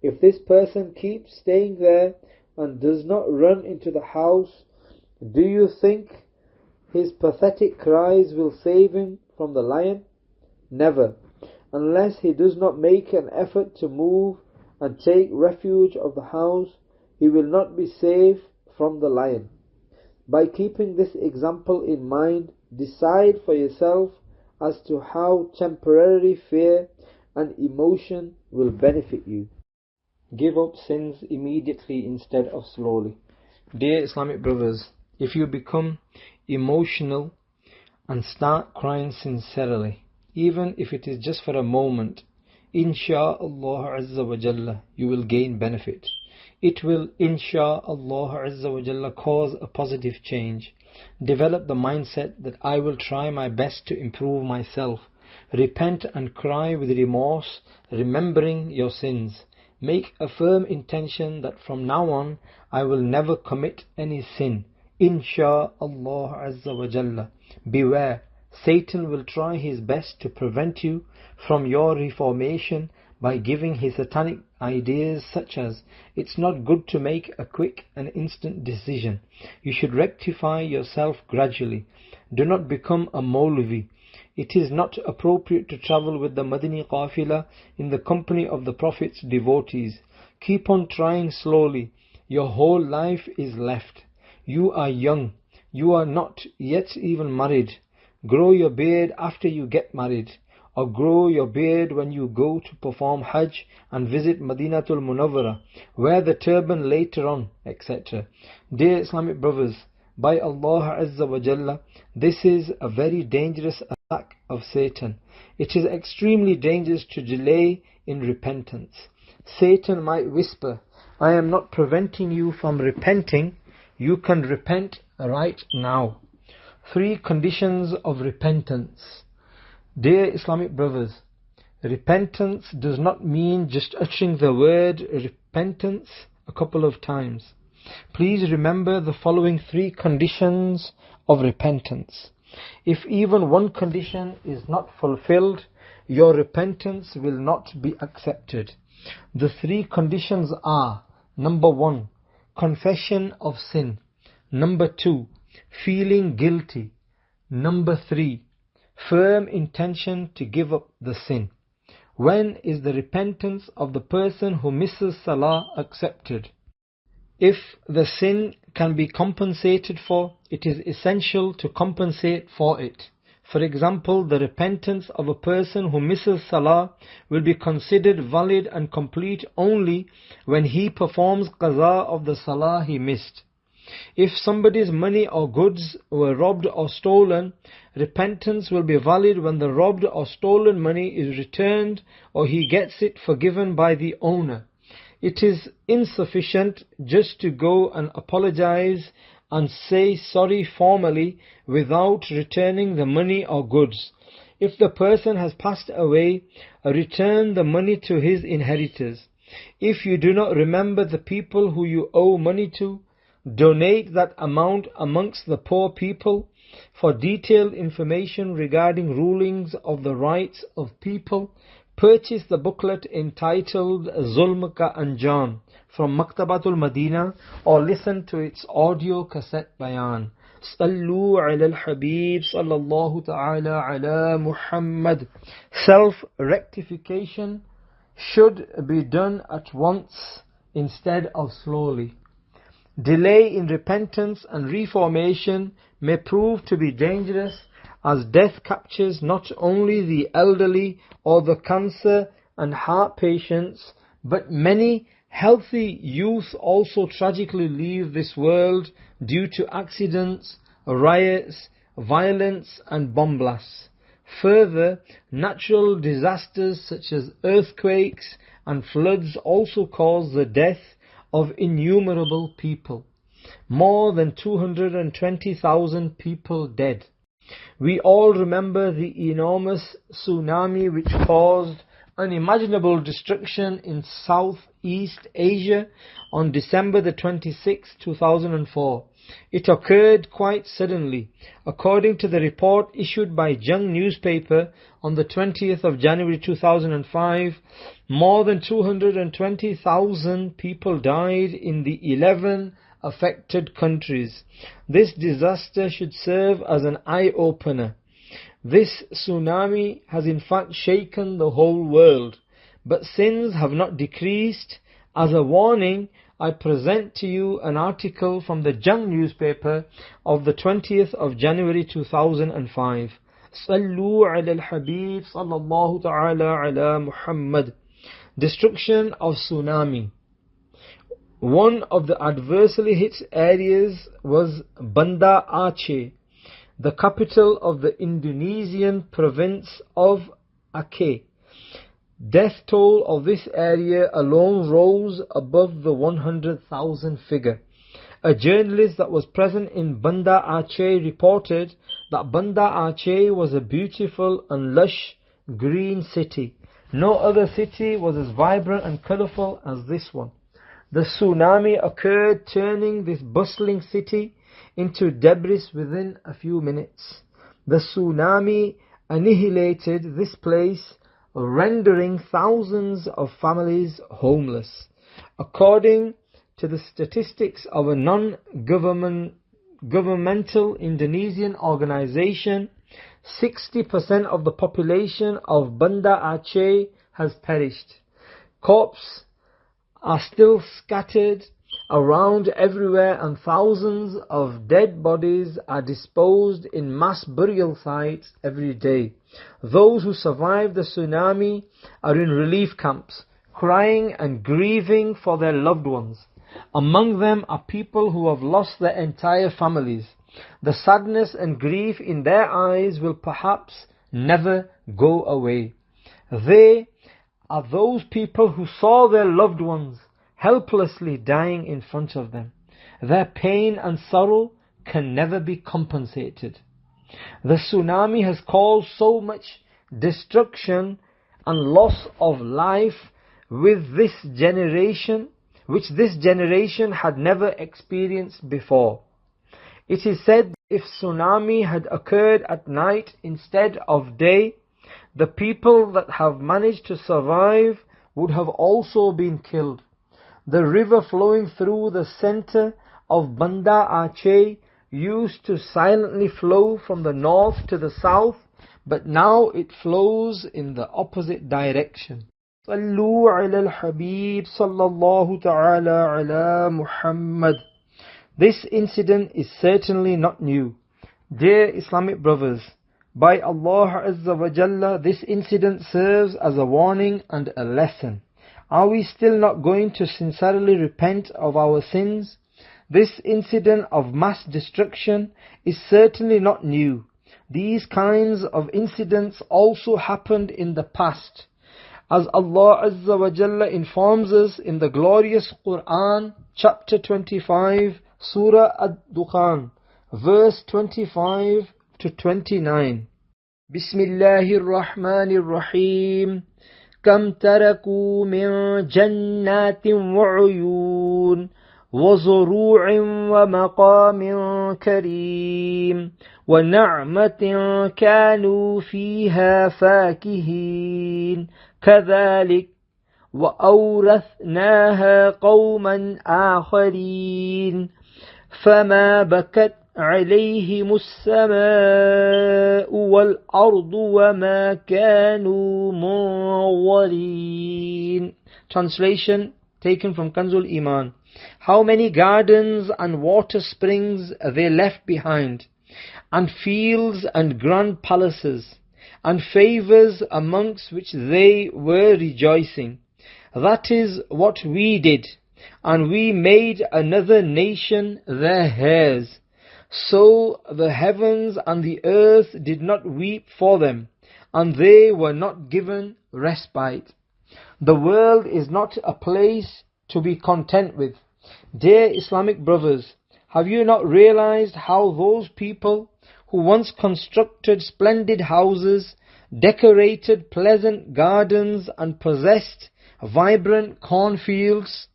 Speaker 2: If this person keeps staying there and does not run into the house, do you think his pathetic cries will save him from the lion? Never, unless he does not make an effort to move and take refuge of the house, he will not be safe from the lion. By keeping this example in mind, decide for yourself as to how temporary fear and emotion will benefit you.
Speaker 1: Give up sins immediately instead of slowly. Dear Islamic brothers, if you become emotional and start crying sincerely, even if it is just for a moment, Insha'Allah Azza wa Jalla, you will gain benefit. It will, Insha'Allah Azza wa Jalla, cause a positive change. Develop the mindset that I will try my best to improve myself. Repent and cry with remorse, remembering your sins. Make a firm intention that from now on I will never commit any sin. Insha'Allah Azza wa Jalla. Beware, Satan will try his best to prevent you from your reformation by giving his satanic ideas such as, it's not good to make a quick and instant decision. You should rectify yourself gradually. Do not become a Maulvi. It is not appropriate to travel with the Madani Qafila in the company of the Prophet's devotees. Keep on trying slowly. Your whole life is left. You are young. You are not yet even married. Grow your beard after you get married, or grow your beard when you go to perform Hajj and visit Madinatul Munawwara. Wear the turban later on, etc. Dear Islamic brothers, by Allah Azza wa Jalla, this is a very dangerous attack of Satan. It is extremely dangerous to delay in repentance. Satan might whisper, I am not preventing you from repenting. You can repent right now. 3 conditions of repentance. Dear Islamic brothers, repentance does not mean just uttering the word repentance a couple of times. Please remember the following 3 conditions of repentance. If even one condition is not fulfilled, your repentance will not be accepted. The 3 conditions are: number 1, confession of sin; number 2, feeling guilty; number 3, firm intention to give up the sin. When is the repentance of the person who misses Salah accepted? If the sin can be compensated for, it is essential to compensate for it. For example, the repentance of a person who misses Salah will be considered valid and complete only when he performs qaza of the Salah he missed. If somebody's money or goods were robbed or stolen, repentance will be valid when the robbed or stolen money is returned or he gets it forgiven by the owner. It is insufficient just to go and apologize and say sorry formally without returning the money or goods. If the person has passed away, return the money to his inheritors. If you do not remember the people who you owe money to, donate that amount amongst the poor people. For detailed information regarding rulings of the rights of people, purchase the booklet entitled Zulm Ka Anjam from Maktabatul Madina, or listen to its audio cassette bayan. Sallu ala al-Habib sallallahu ta'ala ala Muhammad. Self-rectification should be done at once instead of slowly. Delay in repentance and reformation may prove to be dangerous, as death captures not only the elderly or the cancer and heart patients, but many healthy youth also tragically leave this world due to accidents, riots, violence and bomb blasts. Further, natural disasters such as earthquakes and floods also cause the death of innumerable people. More than 220,000 people dead. We all remember the enormous tsunami which caused unimaginable destruction in Southeast Asia on December the 26th, 2004. It occurred quite suddenly. According to the report issued by Jung newspaper on the 20th of January 2005, more than 220,000 people died in the 11 affected countries. This disaster should serve as an eye-opener. This tsunami has in fact shaken the whole world, but sins have not decreased. As a warning, I present to you an article from the Jung newspaper of the 20th of January 2005. Sallu ala al-Habib sallallahu ta'ala ala Muhammad. Destruction of tsunami. One of the adversely hit areas was Banda Aceh, the capital of the Indonesian province of Aceh. Death toll of this area alone rose above the 100,000 figure. A journalist that was present in Banda Aceh reported that Banda Aceh was a beautiful and lush green city. No other city was as vibrant and colourful as this one. The tsunami occurred, turning this bustling city into debris within a few minutes. The tsunami annihilated this place, rendering thousands of families homeless. According to the statistics of a non-governmental Indonesian organization, 60% of the population of Banda Aceh has perished. Corpses are still scattered around everywhere, and thousands of dead bodies are disposed in mass burial sites every day. Those who survived the tsunami are in relief camps, crying and grieving for their loved ones. Among them are people who have lost their entire families. The sadness and grief in their eyes will perhaps never go away. They are those people who saw their loved ones helplessly dying in front of them. Their pain and sorrow can never be compensated. The tsunami has caused so much destruction and loss of life which this generation had never experienced before. It is said if tsunami had occurred at night instead of day, the people that have managed to survive would have also been killed. The river flowing through the center of Banda Aceh used to silently flow from the north to the south, but now it flows in the opposite direction. Sallu ala al-Habib sallallahu ta'ala ala Muhammad. This incident is certainly not new. Dear Islamic brothers, by Allah Azza wa Jalla, this incident serves as a warning and a lesson. Are we still not going to sincerely repent of our sins? This incident of mass destruction is certainly not new. These kinds of incidents also happened in the past. As Allah Azza wa Jalla informs us in the glorious Quran, chapter 25, Surah Ad-Dukhan, verse 25 to 29. Bismillahir Rahmanir Rahim. كم تركوا من جنات وعيون وزروع ومقام كريم ونعمة كانوا فيها فاكهين كذلك وأورثناها قوما آخرين فما بكت عليهم السماء والأرض وما كانوا منظرين. Translation taken from Kanzul Iman. How many gardens and water springs they left behind, and fields and grand palaces, and favours amongst which they were rejoicing. That is what we did, and we made another nation their heirs. So the heavens and the earth did not weep for them, and they were not given respite. The world is not a place to be content with. Dear Islamic brothers, have you not realized how those people who once constructed splendid houses, decorated pleasant gardens, and possessed vibrant cornfields,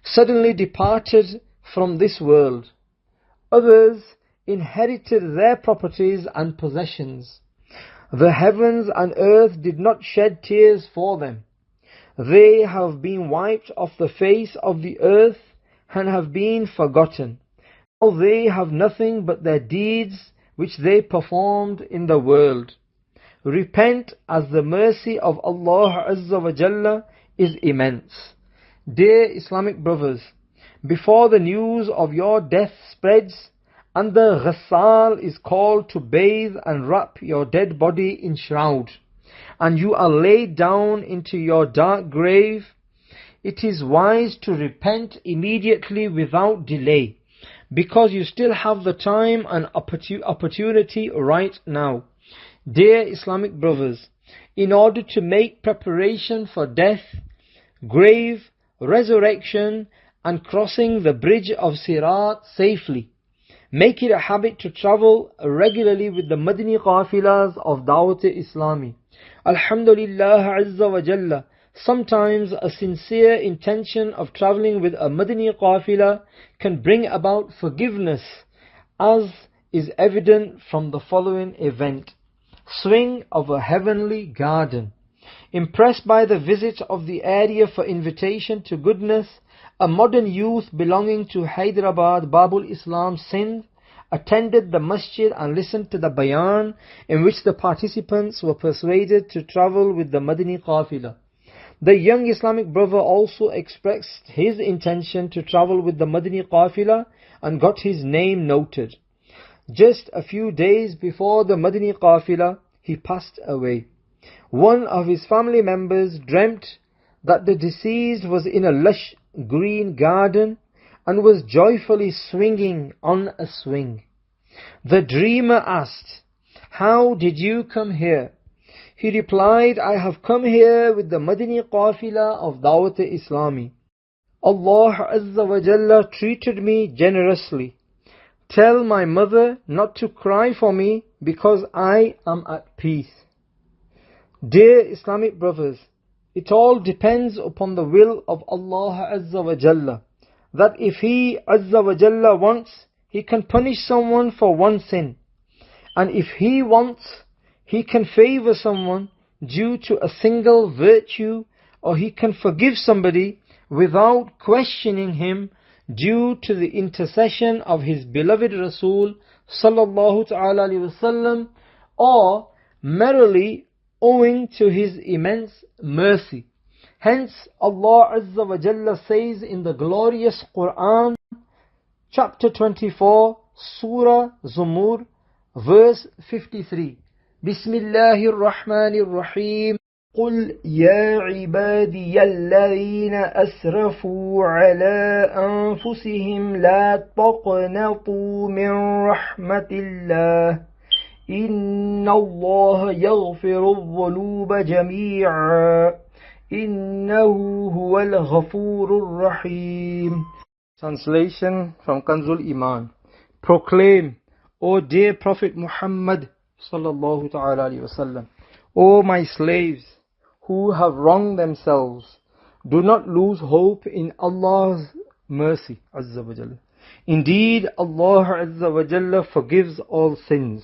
Speaker 1: suddenly departed from this world? Others inherited their properties and possessions. The heavens and earth did not shed tears for them. They have been wiped off the face of the earth and have been forgotten. Now they have nothing but their deeds which they performed in the world. Repent, as the mercy of Allah Azza wa Jalla is immense. Dear Islamic brothers, before the news of your death spreads, and the ghassal is called to bathe and wrap your dead body in shroud, and you are laid down into your dark grave, it is wise to repent immediately without delay, because you still have the time and opportunity right now. Dear Islamic brothers, in order to make preparation for death, grave, resurrection, and crossing the bridge of Siraat safely, make it a habit to travel regularly with the Madani qafilas of Dawateislami. Alhamdulillah Azza wa Jalla, sometimes a sincere intention of traveling with a Madani qafila can bring about forgiveness, as is evident from the following event. Swing of a heavenly garden. Impressed by the visit of the area for invitation to goodness, a modern youth belonging to Hyderabad, Babul Islam, Sindh, attended the masjid and listened to the bayan in which the participants were persuaded to travel with the Madani qafila. The young Islamic brother also expressed his intention to travel with the Madani qafila and got his name noted. Just a few days before the Madani qafila, he passed away. One of his family members dreamt that the deceased was in a lush green garden and was joyfully swinging on a swing. The dreamer asked, "How did you come here?" He replied, "I have come here with the Madani qafila of Dawateislami. Allah Azza wa Jalla treated me generously. Tell my mother not to cry for me because I am at peace." Dear Islamic brothers, it all depends upon the will of Allah Azza wa Jalla, that if He Azza wa Jalla wants, He can punish someone for one sin, and if He wants, He can favor someone due to a single virtue, or He can forgive somebody without questioning him due to the intercession of His beloved Rasul sallallahu ta'ala alayhi wasallam, or merely owing to His immense mercy. Hence Allah Azza wa Jalla says in the glorious Quran, chapter 24, Surah Zumur, verse 53, Bismillahir Rahmanir Rahim, قل يا عبادي الذين أسرفوا على أنفسهم لا تقنطوا من رحمة الله إن الله يغفر الذنوب جميعا إنه هو الغفور الرحيم. Translation from Kanzul Iman. Proclaim, O dear Prophet Muhammad sallallahu ta'ala alayhi wasallam, O my slaves who have wronged themselves, do not lose hope in Allah's mercy Azza wa Jalla. Indeed, Allah Azza wa Jalla forgives all sins.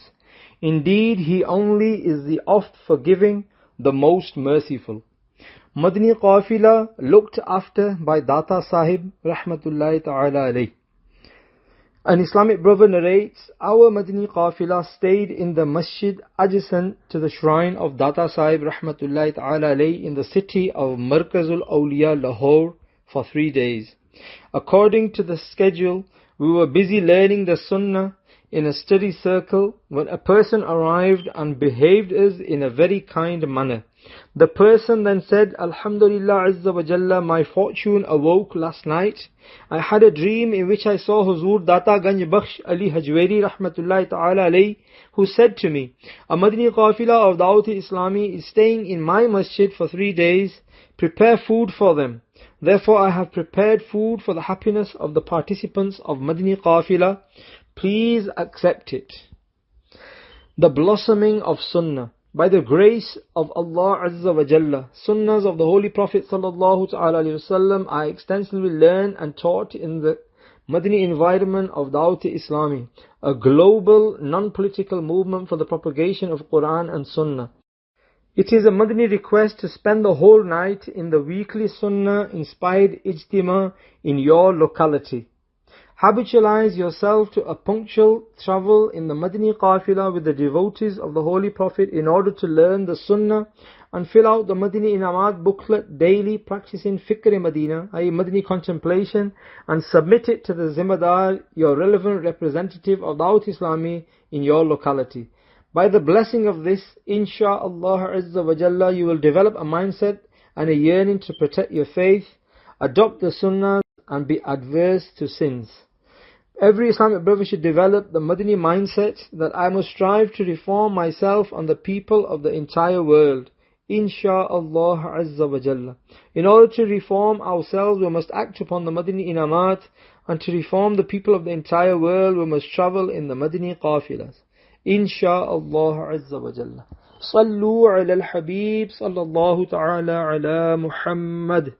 Speaker 1: Indeed, He only is the oft forgiving, the most merciful. Madani qafila looked after by Data Sahib rahmatullahi ta'ala alayh. An Islamic brother narrates, our Madani qafila stayed in the masjid adjacent to the shrine of Data Sahib rahmatullahi ta'ala alayh in the city of Markazul Awliya, Lahore, for 3 days. According to the schedule, we were busy learning the Sunnah in a study circle when a person arrived and behaved us in a very kind manner. The person then said, Alhamdulillah Azza wa Jalla, my fortune awoke last night. I had a dream in which I saw Huzur Data Ganj Bakhsh Ali Hajweri rahmatullahi ta'ala alayh, who said to me, a Madani qafila of Dawateislami is staying in my masjid for 3 days. Prepare food for them. Therefore I have prepared food for the happiness of the participants of Madani qafila. Please accept it. The blossoming of Sunnah. By the grace of Allah Azza wa Jalla, Sunnahs of the Holy Prophet sallallahu ta'ala alayhi wasallam are extensively learned and taught in the Madani environment of Dawateislami, a global non-political movement for the propagation of Quran and Sunnah. It is a Madani request to spend the whole night in the weekly Sunnah-inspired ijtima in your locality. Habitualize yourself to a punctual travel in the Madani qafila with the devotees of the Holy Prophet in order to learn the Sunnah and fill out the Madani Inamat booklet daily, practicing Fikr-e-Madina, i.e. Madani contemplation, and submit it to the Zimadar, your relevant representative of Dawat-Islami in your locality. By the blessing of this, insha'Allah Azza wa Jalla, you will develop a mindset and a yearning to protect your faith.
Speaker 2: adopt the sunnah and be adverse to sins. Every Islamic brother should develop the Madani mindset that I must strive to reform myself and the people of the entire world. Insha'Allah Azza wa Jalla. In order to reform ourselves, we must act upon the Madani inamat, and to reform the people of the entire world, we must travel in the Madani qafilas. Insha'Allah Azza wa Jalla. Sallu ala al-Habib sallallahu ta'ala ala Muhammad.